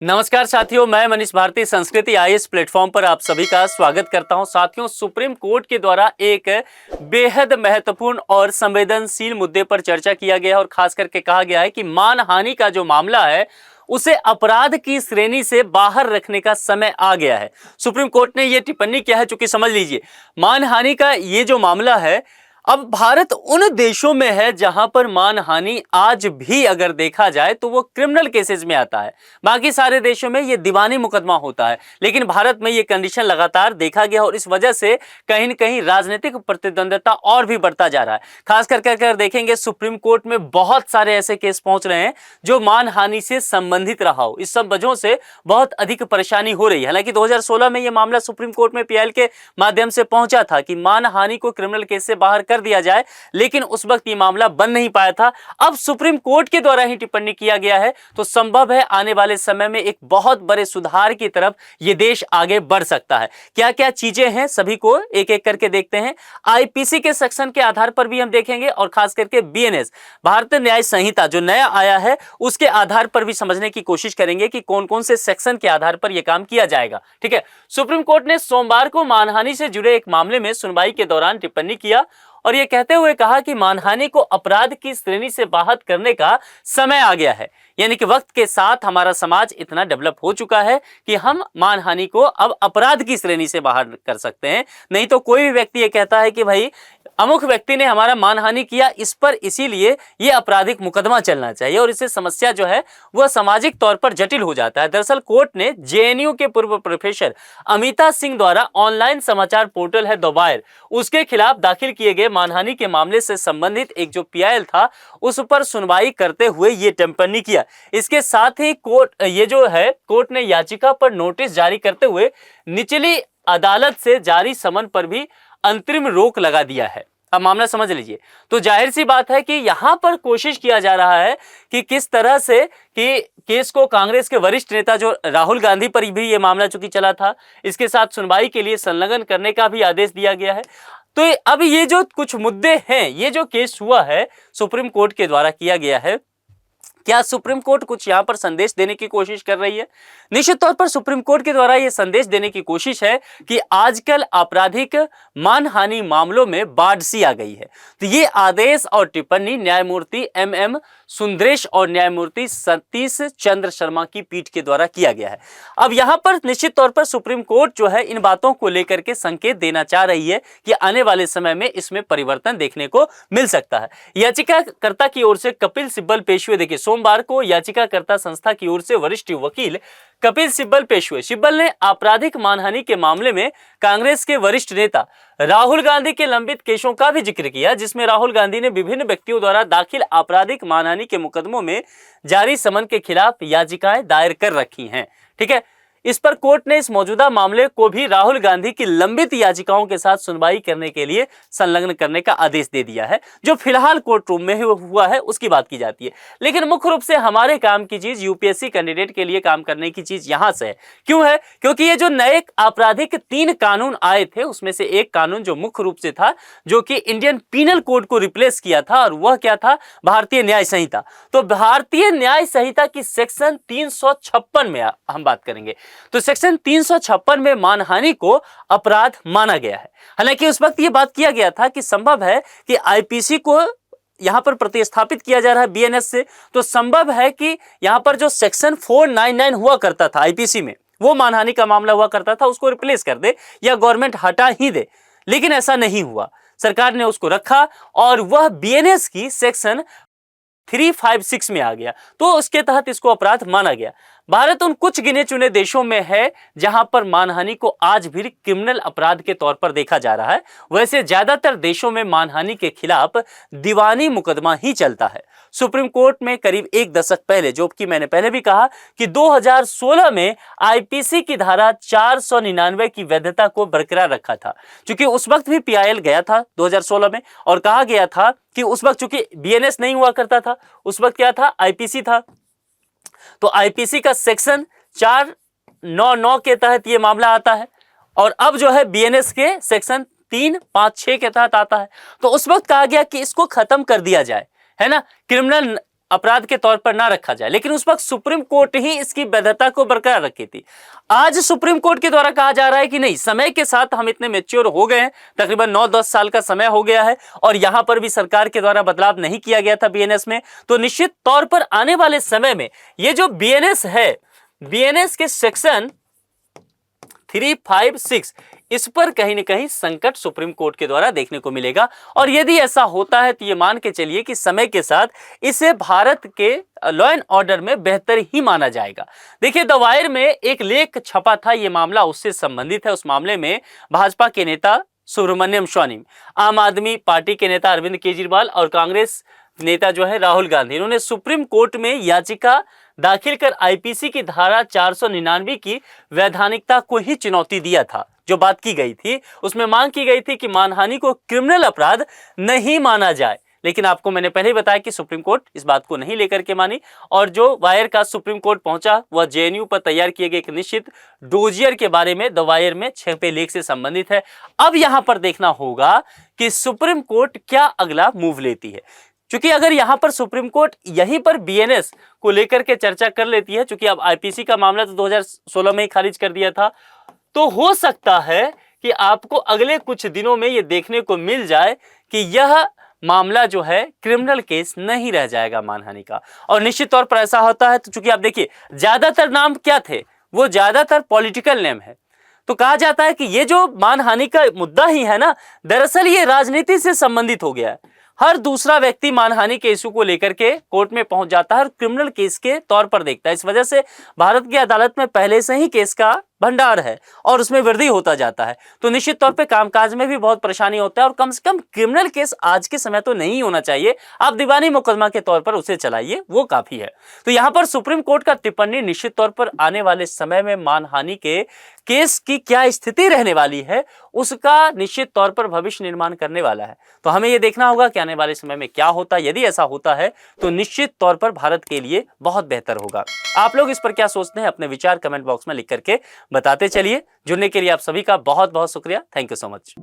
नमस्कार साथियों, मैं मनीष भारती संस्कृति आईएएस प्लेटफॉर्म पर आप सभी का स्वागत करता हूं। साथियों, सुप्रीम कोर्ट के द्वारा एक बेहद महत्वपूर्ण और संवेदनशील मुद्दे पर चर्चा किया गया है और खास करके कहा गया है कि मानहानि का जो मामला है उसे अपराध की श्रेणी से बाहर रखने का समय आ गया है। सुप्रीम कोर्ट ने यह टिप्पणी किया है, चूंकि समझ लीजिए मानहानि का ये जो मामला है, अब भारत उन देशों में है जहां पर मानहानि आज भी अगर देखा जाए तो वो क्रिमिनल केसेस में आता है। बाकी सारे देशों में ये दीवानी मुकदमा होता है, लेकिन भारत में ये कंडीशन लगातार देखा गया और इस वजह से कहीं न कहीं राजनीतिक प्रतिद्वंद्विता और भी बढ़ता जा रहा है। खास करके अगर देखेंगे, सुप्रीम कोर्ट में बहुत सारे ऐसे केस पहुंच रहे हैं जो मानहानि से संबंधित रहा हो। इस सब वजहों से बहुत अधिक परेशानी हो रही है। हालांकि 2016 में यह मामला सुप्रीम कोर्ट में पीआईएल के माध्यम से पहुंचा था कि मानहानि को क्रिमिनल केस से बाहर कर दिया जाए, लेकिन उस वक्त ये मामला बन नहीं पाया था। अब सुप्रीम कोर्ट के द्वारा ही टिप्पणी किया गया है, तो संभव है आने वाले समय में एक बहुत बड़े सुधार की तरफ ये देश आगे बढ़ सकता है। क्या क्या चीजें हैं, सभी को एक एक करके देखते हैं। आईपीसी के सेक्शन के आधार पर भी हम देखेंगे और खास करके बीएनएस, भारतीय न्याय संहिता जो नया आया है, उसके आधार पर भी समझने की कोशिश करेंगे कि कौन कौन से सेक्शन के आधार पर यह काम किया जाएगा। ठीक है, सुप्रीम कोर्ट ने सोमवार को मानहानि से जुड़े एक मामले में सुनवाई के दौरान टिप्पणी किया और यह कहते हुए कहा कि मानहानि को अपराध की श्रेणी से बाहर करने का समय आ गया है। यानी कि वक्त के साथ हमारा समाज इतना डेवलप हो चुका है कि हम मानहानि को अब अपराध की श्रेणी से बाहर कर सकते हैं। नहीं तो कोई भी व्यक्ति ये कहता है कि भाई अमुक व्यक्ति ने हमारा मानहानि किया, इस पर इसीलिए ये आपराधिक मुकदमा चलना चाहिए और इससे समस्या जो है वह सामाजिक तौर पर जटिल हो जाता है। दरअसल कोर्ट ने जेएनयू के पूर्व प्रोफेसर अमिता सिंह द्वारा ऑनलाइन समाचार पोर्टल है द वायर, उसके खिलाफ दाखिल किए गए मानहानि के मामले से संबंधित एक जो पीआईएल था उस पर सुनवाई करते हुए ये टिप्पणी किया। इसके साथ ही कोर्ट ने याचिका पर नोटिस जारी करते हुए निचली अदालत से जारी समन पर भी अंतरिम रोक लगा दिया है। अब मामला समझ लीजिए, तो जाहिर सी बात है कि यहां पर कोशिश किया जा रहा है कि किस तरह से कि केस को कांग्रेस के वरिष्ठ नेता जो राहुल गांधी पर भी यह मामला चूंकि चला था, इसके साथ सुनवाई के लिए संलग्न करने का भी आदेश दिया गया है। तो अब ये जो कुछ मुद्दे हैं, ये जो केस हुआ है सुप्रीम कोर्ट के द्वारा किया गया है, क्या सुप्रीम कोर्ट कुछ यहां पर संदेश देने की कोशिश कर रही है? निश्चित तौर पर सुप्रीम कोर्ट के द्वारा यह संदेश देने की कोशिश है कि आजकल आपराधिक मानहानि मामलों में बाढ़ सी आ गई है। तो ये आदेश और टिप्पणी न्यायमूर्ति एमएम सुंदरेश और न्यायमूर्ति सतीश चंद्र शर्मा की पीठ के द्वारा किया गया है। अब यहां पर निश्चित तौर पर सुप्रीम कोर्ट जो है इन बातों को लेकर के संकेत देना चाह रही है कि आने वाले समय में इसमें परिवर्तन देखने को मिल सकता है। याचिकाकर्ता की ओर से कपिल सिब्बल पेश हुए। देखिए, सोमवार को याचिकाकर्ता संस्था की ओर से वरिष्ठ वकील कपिल सिब्बल पेश हुए। सिब्बल ने आपराधिक मानहानि के मामले में कांग्रेस के वरिष्ठ नेता राहुल गांधी के लंबित केसों का भी जिक्र किया, जिसमें राहुल गांधी ने विभिन्न व्यक्तियों द्वारा दाखिल आपराधिक मानहानि के मुकदमों में जारी समन के खिलाफ याचिकाएं दायर कर रखी हैं। ठीक है, इस पर कोर्ट ने इस मौजूदा मामले को भी राहुल गांधी की लंबित याचिकाओं के साथ सुनवाई करने के लिए संलग्न करने का आदेश दे दिया है। जो फिलहाल कोर्ट रूम में हुआ है उसकी बात की जाती है, लेकिन मुख्य रूप से हमारे काम की चीज, यूपीएससी कैंडिडेट के लिए काम करने की चीज यहां से है। क्यों है? क्योंकि ये जो नए आपराधिक 3 कानून आए थे, उसमें से एक कानून जो मुख्य रूप से था, जो कि इंडियन पीनल कोड को रिप्लेस किया था, और वह क्या था? भारतीय न्याय संहिता। तो भारतीय न्याय संहिता की सेक्शन 356 में हम बात करेंगे। तो सेक्शन 356 में मानहानि को अपराध माना गया है। हालांकि उस वक्त यह बात किया गया था कि संभव है कि आईपीसी को यहां पर प्रतिस्थापित किया जा रहा है बीएनएस से, तो संभव है कि यहां पर जो सेक्शन 499 हुआ करता था आईपीसी में, वो मानहानि का मामला हुआ करता था, उसको रिप्लेस कर दे या गवर्नमेंट हटा ही दे। लेकिन ऐसा नहीं हुआ, सरकार ने उसको रखा और वह बीएनएस की सेक्शन 356 में आ गया, तो उसके तहत इसको अपराध माना गया। भारत उन कुछ गिने चुने देशों में है जहां पर मानहानि को आज भी क्रिमिनल अपराध के तौर पर देखा जा रहा है। वैसे ज्यादातर देशों में मानहानि के खिलाफ दीवानी मुकदमा ही चलता है। सुप्रीम कोर्ट में करीब 1 दशक पहले, जो कि मैंने पहले भी कहा कि 2016 में आईपीसी की धारा 499 की वैधता को बरकरार रखा था, क्योंकि उस वक्त भी पीआईएल गया था 2016 में और कहा गया था कि उस वक्त चूंकि बीएनएस नहीं हुआ करता था, उस वक्त क्या था? आईपीसी था। तो आईपीसी का सेक्शन 499 के तहत यह मामला आता है और अब जो है बीएनएस के सेक्शन 356 के तहत आता है। तो उस वक्त कहा गया कि इसको खत्म कर दिया जाए, है ना, क्रिमिनल अपराध के तौर पर ना रखा जाए, लेकिन उस वक्त सुप्रीम कोर्ट ही इसकी वैधता को बरकरार रखी थी। आज सुप्रीम कोर्ट के द्वारा कहा जा रहा है कि नहीं, समय के साथ हम इतने मैच्योर हो गए हैं, तकरीबन 9-10 साल का समय हो गया है और यहां पर भी सरकार के द्वारा बदलाव नहीं किया गया था बीएनएस में, तो निश्चित तौर पर आने वाले समय में ये जो बीएनएस है, बीएनएस के सेक्शन 356 इस पर कहीं ना कहीं संकट सुप्रीम कोर्ट के द्वारा देखने को मिलेगा। और यदि ऐसा होता है तो ये मान के चलिए कि समय के साथ इसे भारत के लॉ एंड ऑर्डर में बेहतर ही माना जाएगा। देखिए, द वायर में एक लेख छपा था, ये मामला उससे संबंधित है। उस मामले में भाजपा के नेता सुब्रमण्यम स्वामी, आम आदमी पार्टी के नेता अरविंद केजरीवाल और कांग्रेस नेता जो है राहुल गांधी, इन्होंने सुप्रीम कोर्ट में याचिका दाखिल कर आईपीसी की धारा 499 की वैधानिकता को ही चुनौती दिया था। जो बात की गई थी उसमें मांग की गई थी कि मानहानि को क्रिमिनल अपराध नहीं माना जाए, लेकिन आपको मैंने पहले ही बताया कि सुप्रीम कोर्ट इस बात को नहीं लेकर के मानी और जो वायर का सुप्रीम कोर्ट पहुंचा वह जेएनयू पर तैयार किए गए एक निश्चित डोजियर के बारे में द वायर में छपे लेख से संबंधित है। अब यहां पर देखना होगा कि सुप्रीम कोर्ट क्या अगला मूव लेती है, क्योंकि अगर यहां पर सुप्रीम कोर्ट यहीं पर बीएनएस को लेकर के चर्चा कर लेती है, क्योंकि अब आईपीसी का मामला तो 2016 में ही खारिज कर दिया था, तो हो सकता है कि आपको अगले कुछ दिनों में यह देखने को मिल जाए कि यह मामला जो है क्रिमिनल केस नहीं रह जाएगा मानहानि का। और निश्चित तौर पर ऐसा होता है तो चूंकि आप देखिए ज्यादातर नाम क्या थे, वो ज्यादातर पॉलिटिकल नेम है, तो कहा जाता है कि ये जो मानहानि का मुद्दा ही है ना, दरअसल ये राजनीति से संबंधित हो गया है। हर दूसरा व्यक्ति मानहानि के इशू को लेकर के कोर्ट में पहुंच जाता है और क्रिमिनल केस के तौर पर देखता है। इस वजह से भारत की अदालत में पहले से ही केस का भंडार है और उसमें वृद्धि होता जाता है, तो निश्चित तौर पे कामकाज में भी बहुत परेशानी होता है। और कम से कम क्रिमिनल केस आज के समय तो नहीं होना चाहिए, आप दीवानी मुकदमा के तौर पर उसे चलाइए, वो काफी है। तो यहाँ पर सुप्रीम कोर्ट का टिप्पणी निश्चित तौर पर आने वाले समय में मानहानि के केस की क्या स्थिति रहने वाली है उसका निश्चित तौर पर भविष्य निर्माण करने वाला है। तो हमें यह देखना होगा कि आने वाले समय में क्या होता है। यदि ऐसा होता है तो निश्चित तौर पर भारत के लिए बहुत बेहतर होगा। आप लोग इस पर क्या सोचते हैं, अपने विचार कमेंट बॉक्स में लिख करके बताते चलिए। जुड़ने के लिए आप सभी का बहुत बहुत शुक्रिया। Thank you so much.